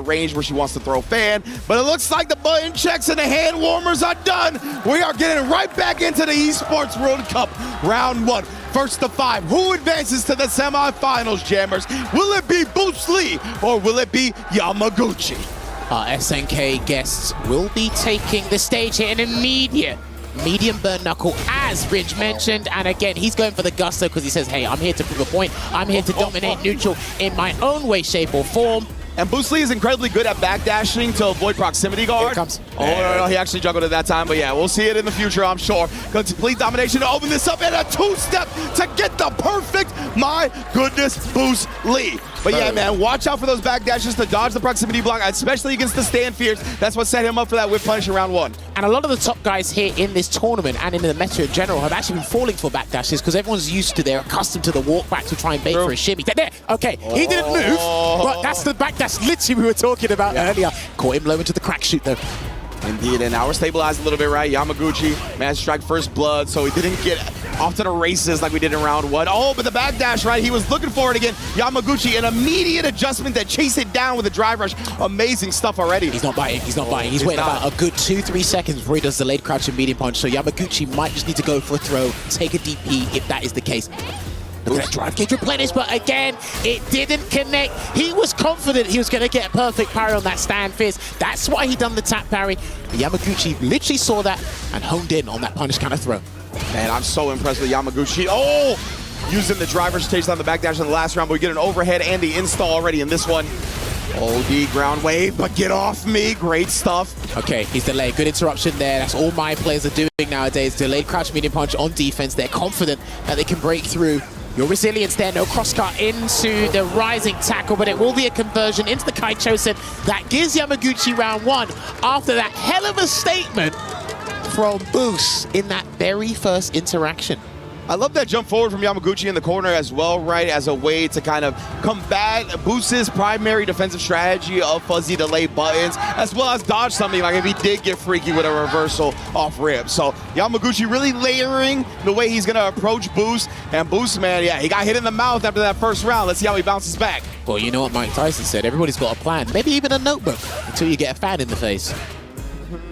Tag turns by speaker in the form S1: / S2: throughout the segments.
S1: range where she wants to throw fan. But it looks like the button checks and the hand warmers are done. We are getting right back into the Esports World Cup round 1. First to 5. Who advances to the semifinals, Jammers? Will it be Bruce Lee or will it be Yamaguchi?
S2: SNK guests will be taking the stage here in immediate medium burn knuckle, as Ridge mentioned, and again, he's going for the gusto because he says, hey, I'm here to prove a point. I'm here to dominate neutral in my own way, shape, or form.
S1: And Bruce Lee is incredibly good at backdashing to avoid proximity guard.
S2: Here it comes.
S1: Oh, no, he actually juggled at that time, but yeah, we'll see it in the future, I'm sure. Complete domination to open this up, and a two-step to get the perfect, my goodness, Bruce Lee. But yeah, man, watch out for those backdashes to dodge the proximity block, especially against the stand fears. That's what set him up for that whip punish in round 1.
S2: And a lot of the top guys here in this tournament and in the meta in general have actually been falling for backdashes because everyone's used to, they're accustomed to the walk back to try and bait for a shimmy. There, okay, he didn't move, but that's the backdash literally we were talking about earlier. Caught him low into the crack shoot though.
S1: Indeed, and now we're stabilized a little bit, right? Yamaguchi managed to strike first blood, so he didn't get off to the races like we did in round 1. Oh, but the backdash, right? He was looking for it again. Yamaguchi, an immediate adjustment that chased it down with a drive rush. Amazing stuff already.
S2: He's not biting, he's not biting. He's waiting about a good 2-3 seconds before he does the late crouch and medium punch, so Yamaguchi might just need to go for a throw, take a DP if that is the case. Look at that drive gauge replenish, but again, it didn't connect. He was confident he was going to get a perfect parry on that stand fizz. That's why he done the tap parry. But Yamaguchi literally saw that and honed in on that punish counter throw.
S1: Man, I'm so impressed with Yamaguchi. Oh! Using the driver's chase on the backdash in the last round, but we get an overhead and the install already in this one. OD ground wave, but get off me. Great stuff.
S2: Okay, he's delayed. Good interruption there. That's all my players are doing nowadays. Delayed crouch medium punch on defense. They're confident that they can break through. Your resilience there, no crosscut into the rising tackle, but it will be a conversion into the Kaichosen. That gives Yamaguchi round 1 after that hell of a statement from Boost in that very first interaction.
S1: I love that jump forward from Yamaguchi in the corner as well, right, as a way to kind of combat Boost's primary defensive strategy of fuzzy delay buttons, as well as dodge something like if he did get freaky with a reversal off rib. So Yamaguchi really layering the way he's going to approach Boost. And Boost, man, yeah, he got hit in the mouth after that first round. Let's see how he bounces back.
S2: Well, you know what Mike Tyson said, everybody's got a plan, maybe even a notebook, until you get a fan in the face.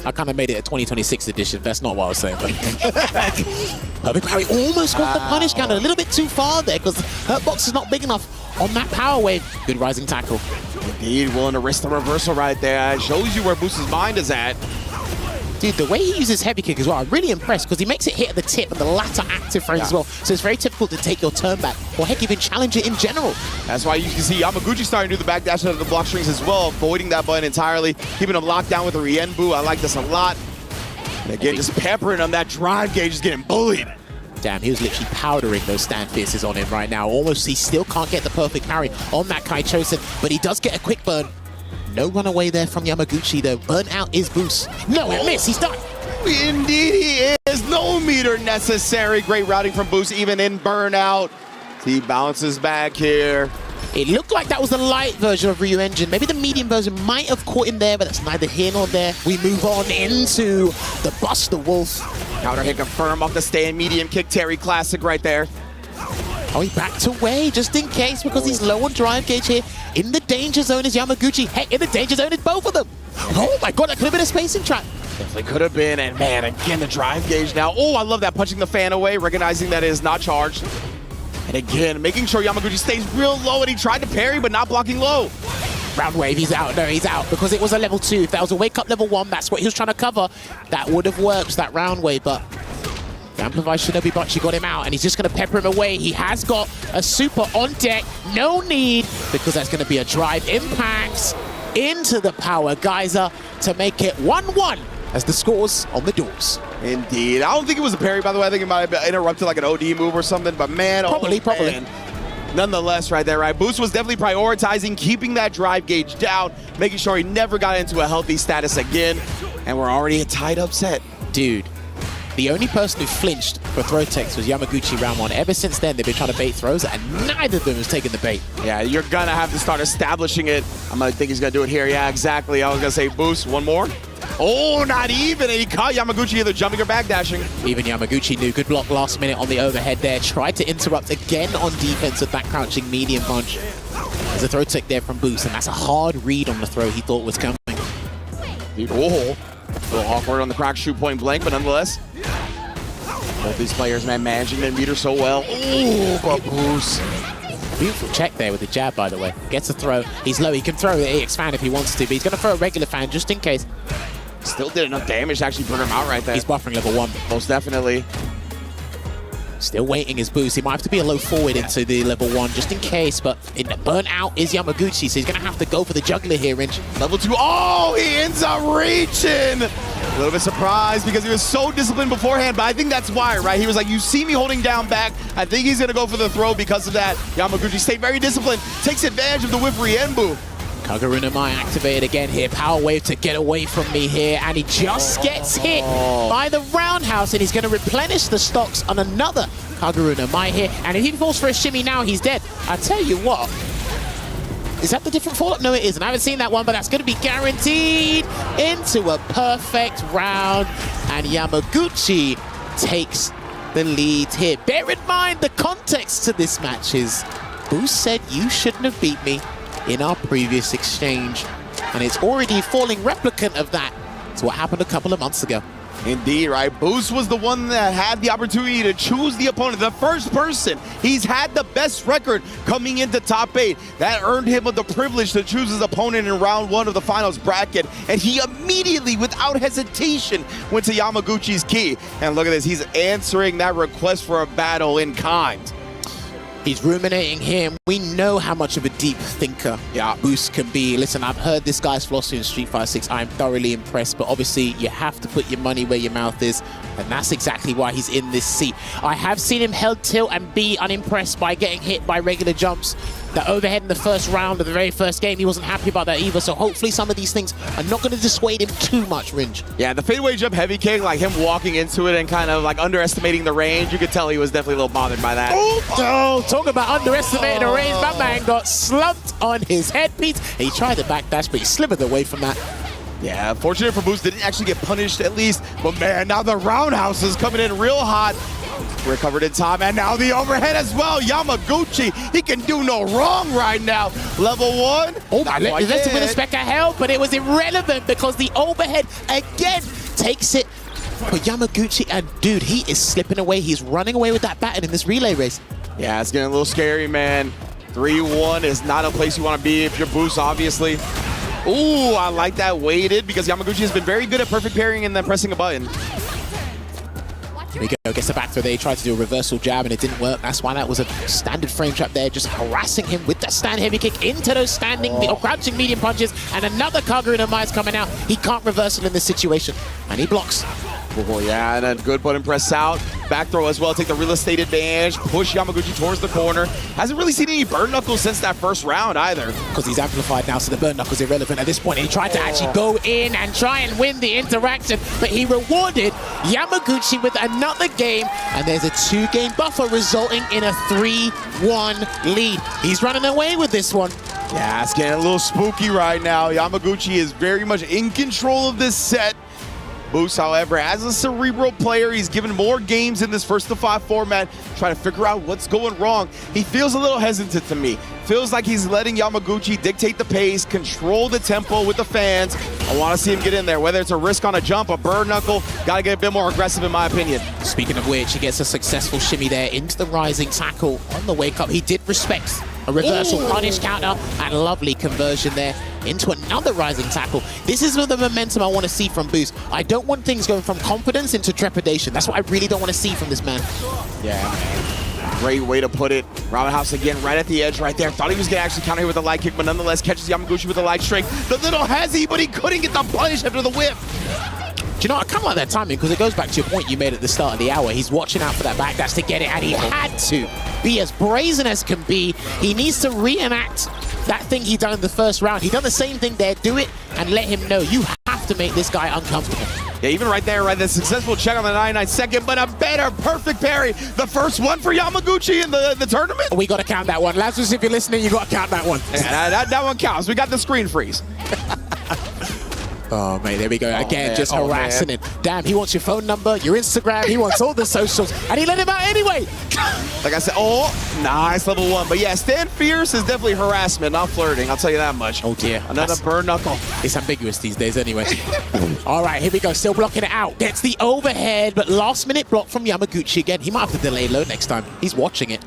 S2: I kind of made it a 2026 edition. That's not what I was saying. Perfect parry almost got the punish counter a little bit too far there because her box is not big enough on that power wave. Good rising tackle.
S1: Indeed, willing to risk the reversal right there. It shows you where Boost's mind is at.
S2: Dude, the way he uses heavy kick as well, I'm really impressed because he makes it hit at the tip and the latter active frames as well. So it's very difficult to take your turn back or heck, even challenge it in general.
S1: That's why you can see Yamaguchi starting to do the backdash of the block strings as well, avoiding that button entirely, keeping him locked down with the Rienbu. I like this a lot. And again, just peppering him. That drive gauge is getting bullied.
S2: Damn, he was literally powdering those stand fierces on him right now. Almost, he still can't get the perfect parry on that Kaichosen, but he does get a quick burn. No runaway there from Yamaguchi, though. Burnout is Boost. No, it missed. He's done.
S1: Indeed, he is. No meter necessary. Great routing from Boost, even in burnout. He bounces back here.
S2: It looked like that was the light version of Ryu Engine. Maybe the medium version might have caught him there, but that's neither here nor there. We move on into the Buster Wolf.
S1: Counter hit confirm off the stand medium kick. Terry classic right there.
S2: Oh, he backed away just in case because he's low on drive gauge here. In the danger zone is Yamaguchi. Hey, in the danger zone is both of them. Oh my god, that could have been a spacing trap.
S1: Definitely could have been, and man, again, the drive gauge now. Oh, I love that, punching the fan away, recognizing that it is not charged. And again, making sure Yamaguchi stays real low, and he tried to parry, but not blocking low.
S2: Round wave, he's out. No, he's out because it was a level 2. If that was a wake up level 1, that's what he was trying to cover. That would have worked, that round wave, but Amplify Shinobi Bocchi got him out, and he's just going to pepper him away. He has got a super on deck. No need, because that's going to be a drive impact into the power geyser to make it 1-1 as the scores on the doors.
S1: Indeed. I don't think it was a parry, by the way. I think it might have interrupted like an OD move or something, but man,
S2: probably.
S1: Man. Nonetheless, right there, right? Boost was definitely prioritizing keeping that drive gauge down, making sure he never got into a healthy status again, and we're already a tied up set.
S2: Dude, the only person who flinched for throw techs was Yamaguchi round 1. Ever since then, they've been trying to bait throws, and neither of them has taken the bait.
S1: Yeah, you're gonna have to start establishing it. I'm gonna think he's gonna do it here. Yeah, exactly. I was gonna say Boost, one more. Oh, not even, and he caught Yamaguchi either jumping or backdashing.
S2: Even Yamaguchi knew. Good block last minute on the overhead there. Tried to interrupt again on defense with that crouching medium punch. There's a throw tech there from Boost, and that's a hard read on the throw he thought was coming.
S1: Oh, a little awkward on the crack shoot point blank, but nonetheless, both these players, man, managing their meter so well. Ooh, but Boost.
S2: Beautiful check there with the jab, by the way. Gets a throw. He's low. He can throw the EX fan if he wants to, but he's going to throw a regular fan just in case.
S1: Still did enough damage to actually burn him out right there.
S2: He's buffering level 1.
S1: Most definitely.
S2: Still waiting his boost. He might have to be a low forward into the level 1 just in case, but in the burnt out is Yamaguchi, so he's going to have to go for the juggler here, Rinch.
S1: Level 2. Oh, he ends up reaching. A little bit surprised because he was so disciplined beforehand, but I think that's why, right? He was like, you see me holding down back. I think he's going to go for the throw because of that. Yamaguchi stayed very disciplined, takes advantage of the whiff Rienbu.
S2: Kaguruna Mai activated again here. Power wave to get away from me here. And he just gets hit by the roundhouse. And he's going to replenish the stocks on another Kaguruna Mai here. And if he falls for a shimmy now, he's dead. I tell you what. Is that the different fallout? No, it isn't. I haven't seen that one, but that's going to be guaranteed into a perfect round. And Yamaguchi takes the lead here. Bear in mind, the context to this match is Boost said you shouldn't have beat me in our previous exchange, and it's already falling replicant of that. It's what happened a couple of months ago.
S1: Indeed, right? Boost was the one that had the opportunity to choose the opponent. The first person. He's had the best record coming into top 8. That earned him the privilege to choose his opponent in round 1 of the finals bracket, and he immediately, without hesitation, went to Yamaguchi's key. And look at this, he's answering that request for a battle in kind.
S2: He's ruminating here. We know how much of a deep thinker Boost can be. Listen, I've heard this guy's philosophy in Street Fighter 6. I'm thoroughly impressed, but obviously you have to put your money where your mouth is, and that's exactly why he's in this seat. I have seen him held tilt and be unimpressed by getting hit by regular jumps. The overhead in the first round of the very first game, he wasn't happy about that either, so hopefully some of these things are not going to dissuade him too much, Rinj.
S1: Yeah, the fadeaway jump heavy kick, like him walking into it and kind of like underestimating the range, you could tell he was definitely a little bothered by that.
S2: Oh, talk about underestimating the range. My man got slumped on his headpiece. He tried to backdash, but he slithered away from that.
S1: Yeah, fortunate for Boost, didn't actually get punished at least, but man, now the roundhouse is coming in real hot. Recovered in time, and now the overhead as well. Yamaguchi, he can do no wrong right now. Level 1.
S2: Oh, he left him with a speck of hell, but it was irrelevant because the overhead again takes it for Yamaguchi. And dude, he is slipping away. He's running away with that baton in this relay race.
S1: Yeah, it's getting a little scary, man. 3-1 is not a place you want to be if you're Boost, obviously. Ooh, I like that weighted because Yamaguchi has been very good at perfect parrying and then pressing a button.
S2: Here we go, gets the back throw there. He tried to do a reversal jab and it didn't work. That's why that was a standard frame trap there, just harassing him with that stand heavy kick into those standing or crouching medium punches. And another Kaguruna Mai is coming out. He can't reversal in this situation. And he blocks.
S1: Oh, yeah, and a good button press out. Back throw as well, take the real estate advantage, push Yamaguchi towards the corner. Hasn't really seen any burn knuckles since that first round either.
S2: Because he's amplified now, so the burn knuckle's irrelevant at this point. And he tried to actually go in and try and win the interaction, but he rewarded Yamaguchi with another game, and there's a 2-game buffer resulting in a 3-1 lead. He's running away with this one.
S1: Yeah, it's getting a little spooky right now. Yamaguchi is very much in control of this set. Boost, however, as a cerebral player, he's given more games in this first to 5 format, trying to figure out what's going wrong. He feels a little hesitant to me. Feels like he's letting Yamaguchi dictate the pace, control the tempo with the fans. I want to see him get in there, whether it's a risk on a jump, a burn knuckle. Got to get a bit more aggressive in my opinion.
S2: Speaking of which, he gets a successful shimmy there into the rising tackle on the wake up. He did respect a reversal punish counter and lovely conversion there into another rising tackle. This is the momentum I want to see from Boost. I don't want things going from confidence into trepidation. That's what I really don't want to see from this man.
S1: Yeah, man. Great way to put it. Roundhouse again right at the edge right there. Thought he was going to actually counter here with a light kick, but nonetheless catches Yamaguchi with a light strike. The little hezzy, but he couldn't get the punish after the whip.
S2: Do you know, I kind of like that timing because it goes back to your point you made at the start of the hour. He's watching out for that backdash to get it, and he had to be as brazen as can be. He needs to reenact that thing he done in the first round. He done the same thing there. Do it and let him know you have to make this guy uncomfortable.
S1: Yeah, even right there, right, the successful check on the 99 second, but a better perfect parry. The first one for Yamaguchi in the tournament.
S2: We got to count that one. Lazarus, if you're listening, you got to count that one.
S1: Yeah, that one counts. We got the screen freeze.
S2: Oh, mate, there we go. Again, just harassing him. Damn, he wants your phone number, your Instagram, he wants all the socials, and he let him out anyway.
S1: Like I said, Nice level 1. But yeah, stand fierce is definitely harassment, not flirting. I'll tell you that much.
S2: Oh dear.
S1: Another burn knuckle.
S2: It's ambiguous these days anyway. All right, here we go. Still blocking it out. Gets the overhead, but last minute block from Yamaguchi again. He might have to delay low next time. He's watching it.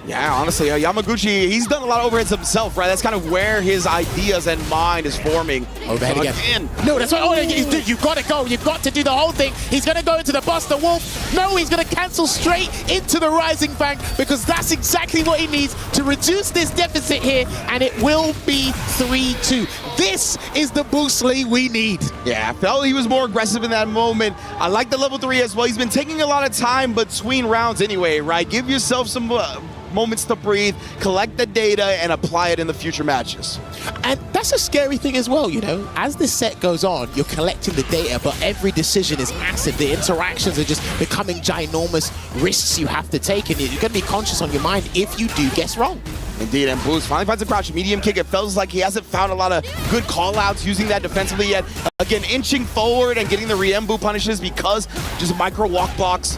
S1: Yeah, honestly, Yamaguchi, he's done a lot of overheads himself, right? That's kind of where his ideas and mind is forming.
S2: Overhead again. No, that's what. Oh, you've got to go. You've got to do the whole thing. He's going to go into the Buster Wolf. No, he's going to cancel straight into the Rising Fang because that's exactly what he needs to reduce this deficit here, and it will be 3-2. This is the Boost lead we need.
S1: Yeah, I felt he was more aggressive in that moment. I like the level 3 as well. He's been taking a lot of time between rounds anyway, right? Give yourself some moments to breathe, collect the data, and apply it in the future matches.
S2: And that's a scary thing as well, you know? As this set goes on, you're collecting the data, but every decision is massive. The interactions are just becoming ginormous risks you have to take, and you're going to be conscious on your mind if you do guess wrong.
S1: Indeed, and Boost finally finds a crouch medium kick. It feels like he hasn't found a lot of good call-outs using that defensively yet. Again, inching forward and getting the Riembu punishes because just micro walk blocks.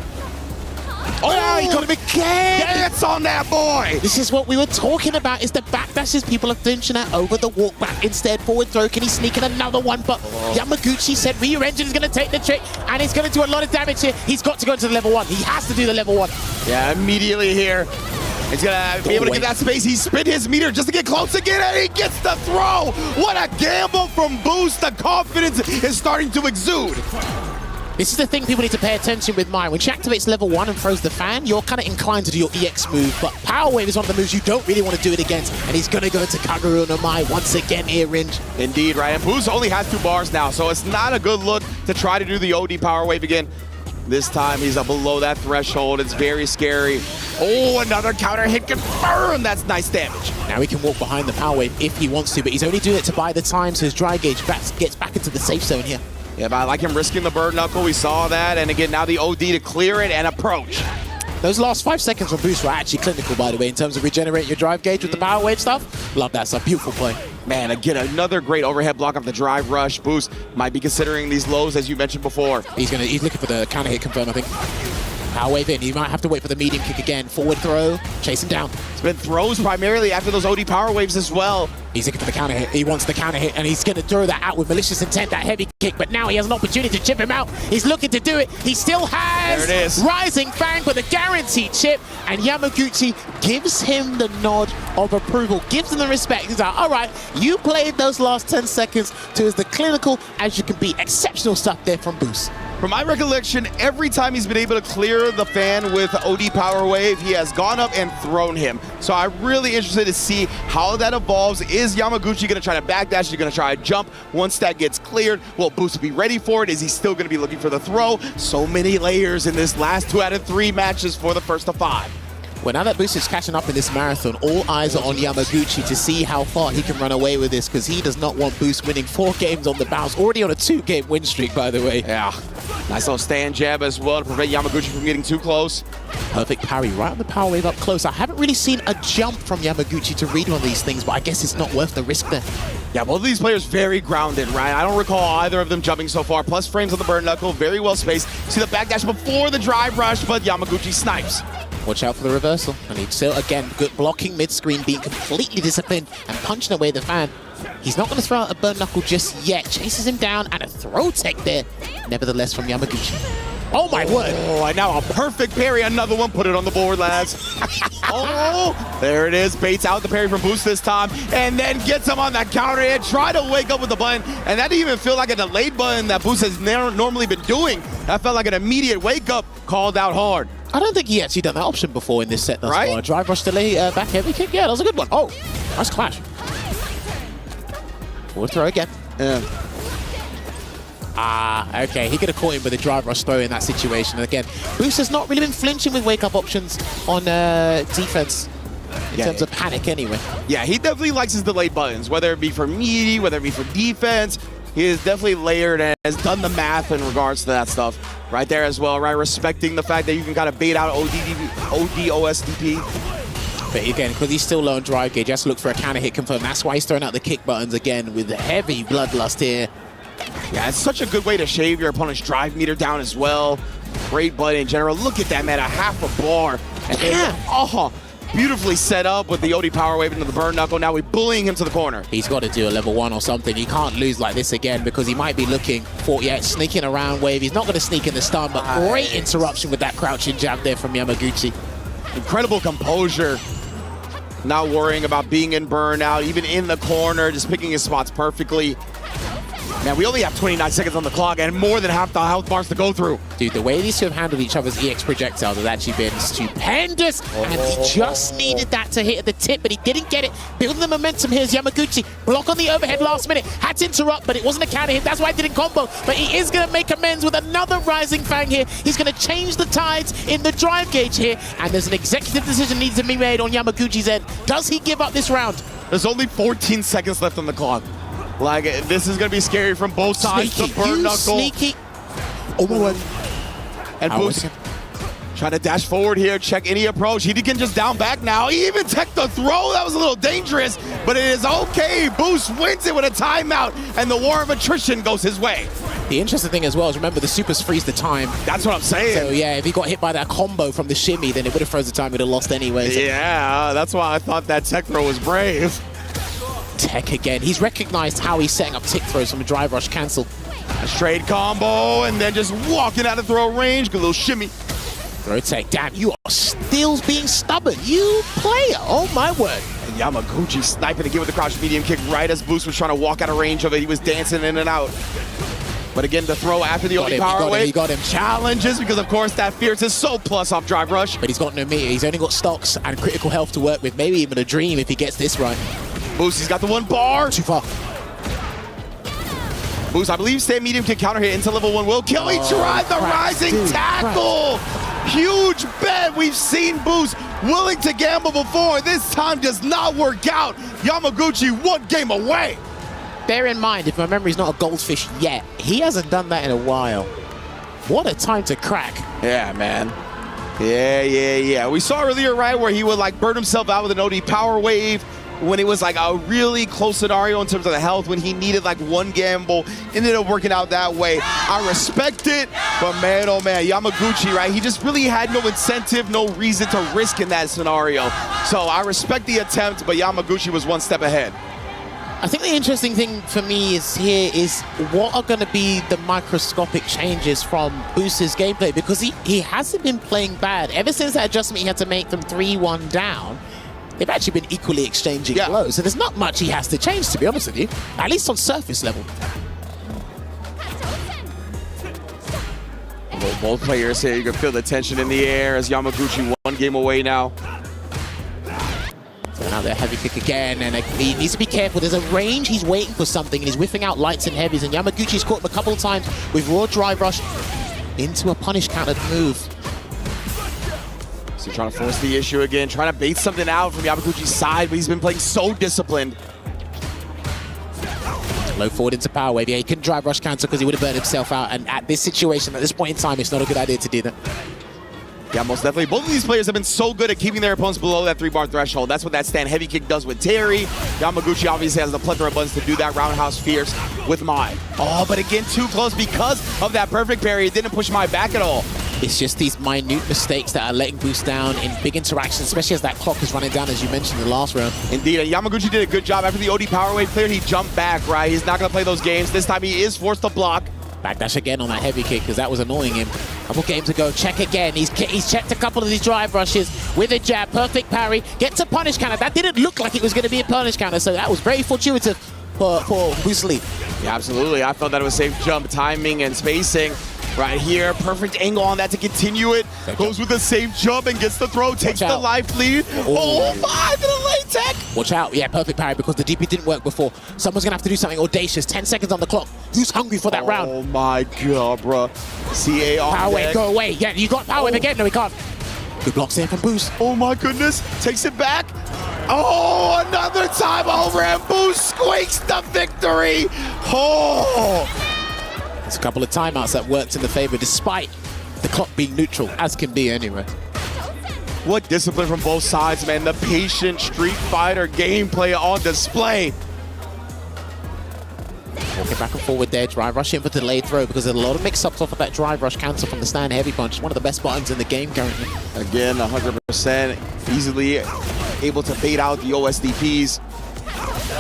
S2: Oh, yeah, he got him again!
S1: Dance on that boy!
S2: This is what we were talking about, is the backdashes people are flinching at over the walk back. Instead, forward throw, can he sneak in another one? But Yamaguchi said rear engine is going to take the trick, and it's going to do a lot of damage here. He's got to go into the level 1. He has to do the level 1.
S1: Yeah, immediately here. He's going to be able to get that space. He spin his meter just to get close again, and he gets the throw! What a gamble from Boost! The confidence is starting to exude.
S2: This is the thing people need to pay attention with mine. When she activates level 1 and throws the fan, you're kind of inclined to do your EX move, but Power Wave is one of the moves you don't really want to do it against, and he's going to go into Kaguru no Mai once again here, Ringe.
S1: Indeed, right? And Boost only has 2 bars now, so it's not a good look to try to do the OD Power Wave again. This time, he's below that threshold. It's very scary. Oh, another counter hit confirmed. That's nice damage.
S2: Now he can walk behind the Power Wave if he wants to, but he's only doing it to buy the time, so his dry gauge gets back into the safe zone here.
S1: Yeah, but I like him risking the bird knuckle. We saw that. And again, now the OD to clear it and approach.
S2: Those last 5 seconds from Boost were actually clinical, by the way, in terms of regenerating your drive gauge with the Power Wave stuff. Love that stuff. Beautiful play.
S1: Man, again, another great overhead block of the drive rush. Boost might be considering these lows, as you mentioned before.
S2: He's looking for the counter hit confirm, I think. Power Wave in. He might have to wait for the medium kick again. Forward throw. Chase him down.
S1: It's been throws primarily after those OD Power Waves as well.
S2: He's looking for the counter hit. He wants the counter hit, and he's going to throw that out with malicious intent, that heavy kick. But now he has an opportunity to chip him out. He's looking to do it. He still has
S1: there it is.
S2: Rising Fang with a guaranteed chip, and Yamaguchi gives him the nod of approval, gives him the respect. He's like, all right, you played those last 10 seconds to as the clinical as you can be. Exceptional stuff there from Boost.
S1: From my recollection, every time he's been able to clear the fan with OD Power Wave, he has gone up and thrown him. So I'm really interested to see how that evolves. Is Yamaguchi going to try to backdash? Is he going to try to jump once that gets cleared? Will Boost be ready for it? Is he still going to be looking for the throw? So many layers in this last 2 out of 3 matches for the first of 5.
S2: Well, now that Boost is catching up in this marathon, all eyes are on Yamaguchi to see how far he can run away with this, because he does not want Boost winning 4 games on the bounce. Already on a 2-game win streak, by the way.
S1: Yeah. Nice little stand jab as well to prevent Yamaguchi from getting too close.
S2: Perfect parry right on the Power Wave up close. I haven't really seen a jump from Yamaguchi to read one of these things, but I guess it's not worth the risk there.
S1: Yeah, both of these players very grounded, right? I don't recall either of them jumping so far. Plus frames on the bird knuckle, very well spaced. See the backdash before the drive rush, but Yamaguchi snipes.
S2: Watch out for the reversal. And he's still, again, good blocking mid-screen, being completely disciplined and punching away the fan. He's not going to throw out a burn knuckle just yet. Chases him down, and a throw tech there. Nevertheless, from Yamaguchi. Oh, my word.
S1: Oh, and now a perfect parry. Another one. Put it on the board, lads. Oh, there it is. Baits out the parry from Boost this time, and then gets him on that counter hit. Try to wake up with the button, and that didn't even feel like a delayed button that Boost has normally been doing. That felt like an immediate wake up, called out hard.
S2: I don't think he actually done that option before in this set thus far. Drive rush delay, back heavy kick. Yeah, that was a good one. Oh, nice clash. Forward throw again.
S1: Yeah.
S2: Ah, okay. He could have caught him with a drive rush throw in that situation. And again, Boost has not really been flinching with wake-up options on defense in terms of panic anyway.
S1: Yeah, he definitely likes his delayed buttons, whether it be for melee, whether it be for defense. He is definitely layered and has done the math in regards to that stuff right there as well, right? Respecting the fact that you can kind of bait out ODOSDP.
S2: But again, because he's still low on drive gauge, he has to look for a counter hit confirm. That's why he's throwing out the kick buttons again with the heavy bloodlust here.
S1: Yeah, it's such a good way to shave your opponent's drive meter down as well. Great button in general. Look at that, man, a half a bar. And
S2: yeah.
S1: oh, beautifully set up with the OD power wave into the burn knuckle. Now we're bullying him to the corner.
S2: He's got to do a level 1 or something. He can't lose like this again because he might be looking for, sneaking around wave. He's not going to sneak in the stun, but great interruption with that crouching jab there from Yamaguchi.
S1: Incredible composure. Not worrying about being in burnout, even in the corner, just picking his spots perfectly. Man, we only have 29 seconds on the clock and more than half the health bars to go through.
S2: Dude, the way these two have handled each other's EX projectiles has actually been stupendous. And he just needed that to hit at the tip, but he didn't get it. Building the momentum here is Yamaguchi. Block on the overhead last minute. Had to interrupt, but it wasn't a counter hit. That's why it didn't combo. But he is going to make amends with another Rising Fang here. He's going to change the tides in the drive gauge here. And there's an executive decision needs to be made on Yamaguchi's end. Does he give up this round?
S1: There's only 14 seconds left on the clock. Like, this is going to be scary from both sides.
S2: Sneaky.
S1: The burn knuckle.
S2: Sneaky. Oh my word.
S1: And Boost trying to dash forward here, check any approach. He can just down back now. He even teched the throw. That was a little dangerous, but it is okay. Boost wins it with a timeout, and the war of attrition goes his way.
S2: The interesting thing as well is, remember, the supers freeze the time.
S1: That's what I'm saying.
S2: So, yeah, if he got hit by that combo from the shimmy, then it would have frozen the time. He would have lost anyway. So.
S1: Yeah, that's why I thought that tech throw was brave.
S2: Tech again. He's recognized how he's setting up tick throws from a drive rush cancel.
S1: A straight combo, and then just walking out of throw range. Good little shimmy.
S2: Throw tech. Damn, you are still being stubborn. You player. Oh, my word.
S1: And Yamaguchi sniping again with the crouch medium kick right as Boost was trying to walk out of range of it. He was dancing in and out. But again, the throw after the only power wave.
S2: He got him.
S1: Challenges, because of course that Fierce is so plus off drive rush.
S2: But he's got no meter. He's only got stocks and critical health to work with. Maybe even a dream if he gets this right.
S1: Boost, he's got the one bar.
S2: Too far.
S1: Boost, I believe stand medium can counter hit into level 1 will kill. He tried the rising tackle. Huge bet. We've seen Boost willing to gamble before. This time does not work out. Yamaguchi one game away.
S2: Bear in mind, if my memory's not a goldfish yet, he hasn't done that in a while. What a time to crack.
S1: Yeah, man. Yeah. We saw earlier, right, where he would like burn himself out with an OD power wave when it was like a really close scenario in terms of the health, when he needed like one gamble. Ended up working out that way. I respect it, but man, oh man, Yamaguchi, right, he just really had no incentive, no reason to risk in that scenario. So I respect the attempt, but Yamaguchi was one step ahead.
S2: I think the interesting thing for me is what are going to be the microscopic changes from Boost's gameplay, because he hasn't been playing bad. Ever since that adjustment he had to make them 3-1 down, they've actually been equally exchanging blows. So there's not much he has to change, to be honest with you, at least on surface level.
S1: Both players here, you can feel the tension in the air as Yamaguchi one game away now.
S2: So now they're heavy kick again, and he needs to be careful. There's a range, he's waiting for something, and he's whiffing out lights and heavies, and Yamaguchi's caught him a couple of times with raw drive rush into a punish countered move.
S1: So trying to force the issue again, trying to bait something out from Yamaguchi's side, but he's been playing so disciplined.
S2: Low forward into power wave. Yeah, he couldn't drive rush cancel because he would have burned himself out, and at this situation, at this point in time, it's not a good idea to do that.
S1: Yeah, most definitely. Both of these players have been so good at keeping their opponents below that 3-bar threshold. That's what that stand heavy kick does with Terry. Yamaguchi obviously has the plethora of buttons to do that roundhouse fierce with Mai. Oh, but again, too close because of that perfect parry. It didn't push Mai back at all.
S2: It's just these minute mistakes that are letting Boost down in big interactions, especially as that clock is running down, as you mentioned in the last round.
S1: Indeed, Yamaguchi did a good job. After the OD power wave cleared, he jumped back, right? He's not going to play those games. This time he is forced to block.
S2: Backdash again on that heavy kick because that was annoying him. A couple games ago, check again. He's checked a couple of these drive rushes with a jab, perfect parry, gets a punish counter. That didn't look like it was going to be a punish counter, so that was very fortuitous for Boost Lee.
S1: Yeah, absolutely. I felt that it was safe jump, timing, and spacing. Right here, perfect angle on that to continue it. Goes with the safe jump and gets the throw, takes the life lead. Oh my, the late tech!
S2: Watch out, yeah, perfect parry because the DP didn't work before. Someone's gonna have to do something audacious. 10 seconds on the clock. Who's hungry for that round?
S1: Oh my god, bro. CA on
S2: power wave,
S1: deck.
S2: go away. Yeah, you got power wave again. No, he can't. Good blocks there from Boost.
S1: Oh my goodness, takes it back. Oh, another time over and Boost squeaks the victory. Oh!
S2: There's a couple of timeouts that worked in the favor despite the clock being neutral, as can be anyway.
S1: What discipline from both sides, man. The patient Street Fighter gameplay on display.
S2: Walking back and forward there, drive rush in for the delayed throw because there's a lot of mix-ups off of that drive rush cancel from the stand heavy punch. One of the best buttons in the game currently.
S1: Again, 100% easily able to bait out the OSDPs.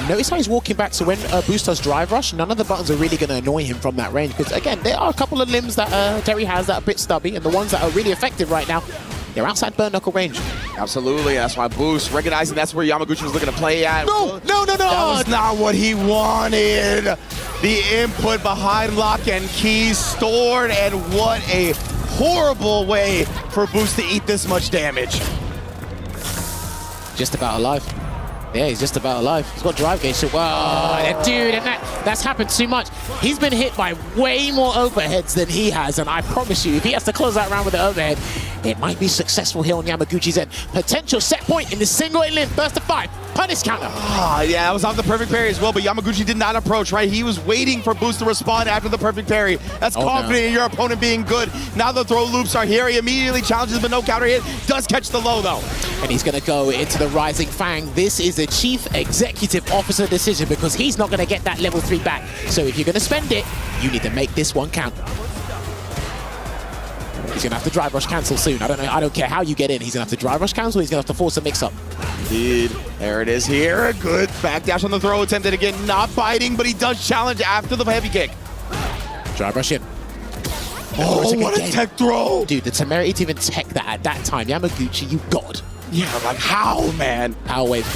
S2: Notice how he's walking back, so when Boost does drive rush, none of the buttons are really going to annoy him from that range, because again, there are a couple of limbs that Terry has that are a bit stubby, and the ones that are really effective right now, they're outside burn knuckle range.
S1: Absolutely, that's why Boost, recognizing that's where Yamaguchi was looking to play at.
S2: No!
S1: That was not what he wanted. The input behind lock and key stored, and what a horrible way for Boost to eat this much damage.
S2: Just about alive. Yeah, he's just about alive. He's got drive gauge, so wow, dude, and that's happened too much. He's been hit by way more overheads than he has, and I promise you, if he has to close that round with the overhead, it might be successful here on Yamaguchi's end. Potential set point in the single in limb, burst to 5, punish counter.
S1: Yeah, that was off the perfect parry as well, but Yamaguchi did not approach, right? He was waiting for Boost to respond after the perfect parry. That's confident in your opponent being good. Now the throw loops are here. He immediately challenges, but no counter hit. Does catch the low, though.
S2: And he's going to go into the Rising Fang. This is a Chief Executive Officer decision because he's not going to get that level 3 back. So if you're going to spend it, you need to make this one count. He's going to have to drive rush cancel soon. I don't care how you get in. He's going to have to drive rush cancel. He's going to have to force a mix-up.
S1: Indeed. There it is here. A good backdash on the throw. Attempted again. Not biting, but he does challenge after the heavy kick.
S2: Drive rush in.
S1: Oh, what a tech throw.
S2: Dude, the temerity to even tech that at that time. Yamaguchi, you god.
S1: Yeah, like how, man?
S2: Power wave.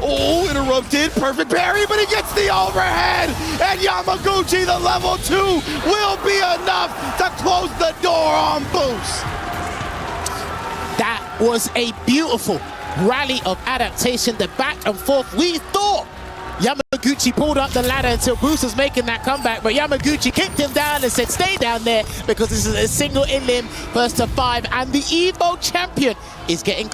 S1: Oh, interrupted. Perfect parry, but he gets the overhead. And Yamaguchi, the level 2, will be enough to close the door on Boost.
S2: That was a beautiful rally of adaptation. The back and forth. We thought Yamaguchi pulled up the ladder until Boost was making that comeback, but Yamaguchi kicked him down and said, stay down there, because this is a single in limb, first to 5, and the Evo champion is getting